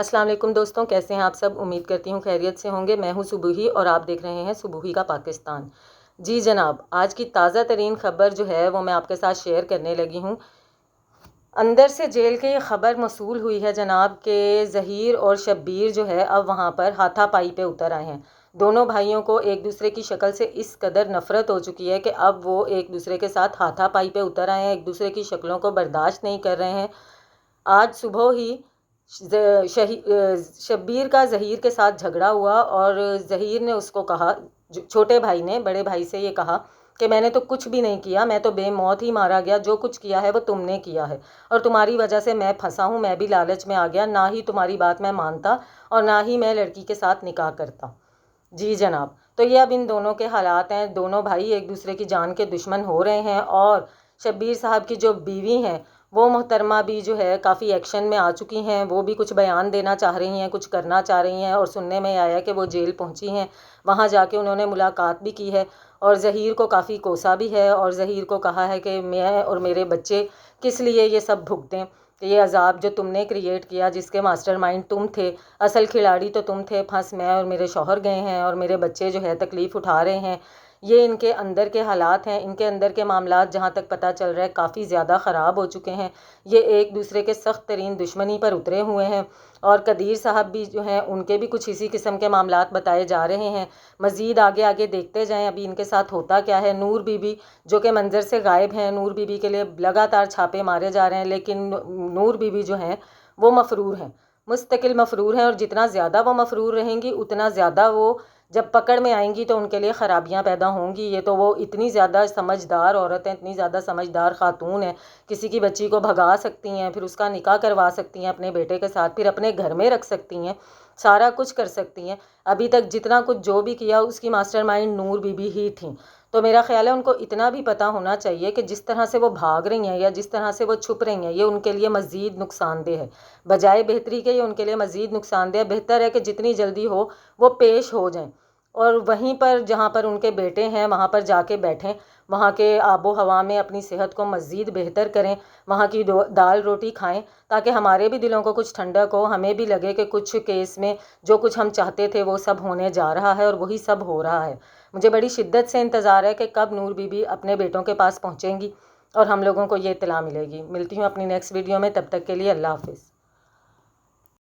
السلام علیکم دوستوں، کیسے ہیں آپ سب؟ امید کرتی ہوں خیریت سے ہوں گے۔ میں ہوں صبوحی اور آپ دیکھ رہے ہیں صبوحی کا پاکستان۔ جی جناب، آج کی تازہ ترین خبر جو ہے وہ میں آپ کے ساتھ شیئر کرنے لگی ہوں۔ اندر سے جیل کے یہ خبر موصول ہوئی ہے جناب کہ ظہیر اور شبیر جو ہے اب وہاں پر ہاتھا پائی پہ اتر آئے ہیں۔ دونوں بھائیوں کو ایک دوسرے کی شکل سے اس قدر نفرت ہو چکی ہے کہ اب وہ ایک دوسرے کے ساتھ ہاتھا پائی پہ اتر آئے ہیں، ایک دوسرے کی شکلوں کو برداشت نہیں کر رہے ہیں۔ آج صبح ہی شبیر کا ظہیر کے ساتھ جھگڑا ہوا اور ظہیر نے اس کو کہا، چھوٹے بھائی نے بڑے بھائی سے یہ کہا کہ میں نے تو کچھ بھی نہیں کیا، میں تو بے موت ہی مارا گیا، جو کچھ کیا ہے وہ تم نے کیا ہے اور تمہاری وجہ سے میں پھنسا ہوں، میں بھی لالچ میں آ گیا، نہ ہی تمہاری بات میں مانتا اور نہ ہی میں لڑکی کے ساتھ نکاح کرتا۔ جی جناب، تو یہ اب ان دونوں کے حالات ہیں، دونوں بھائی ایک دوسرے کی جان کے دشمن ہو رہے ہیں اور شبیر صاحب کی جو بیوی ہیں وہ محترمہ بھی جو ہے کافی ایکشن میں آ چکی ہیں، وہ بھی کچھ بیان دینا چاہ رہی ہیں، کچھ کرنا چاہ رہی ہیں اور سننے میں آیا کہ وہ جیل پہنچی ہیں، وہاں جا کے انہوں نے ملاقات بھی کی ہے اور ظہیر کو کافی کوسا بھی ہے اور ظہیر کو کہا ہے کہ میں اور میرے بچے کس لیے یہ سب بھگتیں، کہ یہ عذاب جو تم نے کریٹ کیا، جس کے ماسٹر مائنڈ تم تھے، اصل کھلاڑی تو تم تھے، پھنس میں اور میرے شوہر گئے ہیں اور میرے بچے جو ہے تکلیف اٹھا رہے ہیں۔ یہ ان کے اندر کے حالات ہیں، ان کے اندر کے معاملات جہاں تک پتہ چل رہا ہے کافی زیادہ خراب ہو چکے ہیں، یہ ایک دوسرے کے سخت ترین دشمنی پر اترے ہوئے ہیں اور قدیر صاحب بھی جو ہیں ان کے بھی کچھ اسی قسم کے معاملات بتائے جا رہے ہیں۔ مزید آگے آگے دیکھتے جائیں ابھی ان کے ساتھ ہوتا کیا ہے۔ نور بی بی جو کہ منظر سے غائب ہیں، نور بی بی کے لیے لگاتار چھاپے مارے جا رہے ہیں، لیکن نور بی بی جو ہیں وہ مفرور ہیں، مستقل مفرور ہیں اور جتنا زیادہ وہ مفرور رہیں گی اتنا زیادہ وہ جب پکڑ میں آئیں گی تو ان کے لیے خرابیاں پیدا ہوں گی۔ یہ تو وہ اتنی زیادہ سمجھدار عورت ہیں، اتنی زیادہ سمجھدار خاتون ہیں، کسی کی بچی کو بھگا سکتی ہیں، پھر اس کا نکاح کروا سکتی ہیں اپنے بیٹے کے ساتھ، پھر اپنے گھر میں رکھ سکتی ہیں، سارا کچھ کر سکتی ہیں۔ ابھی تک جتنا کچھ جو بھی کیا اس کی master mind Noor Bibi ہی تھیں۔ تو میرا خیال ہے ان کو اتنا بھی پتہ ہونا چاہیے کہ جس طرح سے وہ بھاگ رہی ہیں یا جس طرح سے وہ چھپ رہی ہیں یہ ان کے لیے مزید نقصان دہ ہے، بجائے بہتری کے یہ ان کے لیے مزید نقصان دہ ہے۔ بہتر ہے کہ جتنی جلدی ہو وہ پیش ہو جائیں اور وہیں پر جہاں پر ان کے بیٹے ہیں وہاں پر جا کے بیٹھیں، وہاں کے آب و ہوا میں اپنی صحت کو مزید بہتر کریں، وہاں کی دال روٹی کھائیں تاکہ ہمارے بھی دلوں کو کچھ ٹھنڈک ہو، ہمیں بھی لگے کہ کچھ کیس میں جو کچھ ہم چاہتے تھے وہ سب ہونے جا رہا ہے اور وہی سب ہو رہا ہے۔ مجھے بڑی شدت سے انتظار ہے کہ کب نور بی بی اپنے بیٹوں کے پاس پہنچیں گی اور ہم لوگوں کو یہ اطلاع ملے گی۔ ملتی ہوں اپنی نیکسٹ ویڈیو میں، تب تک کے لیے اللہ حافظ۔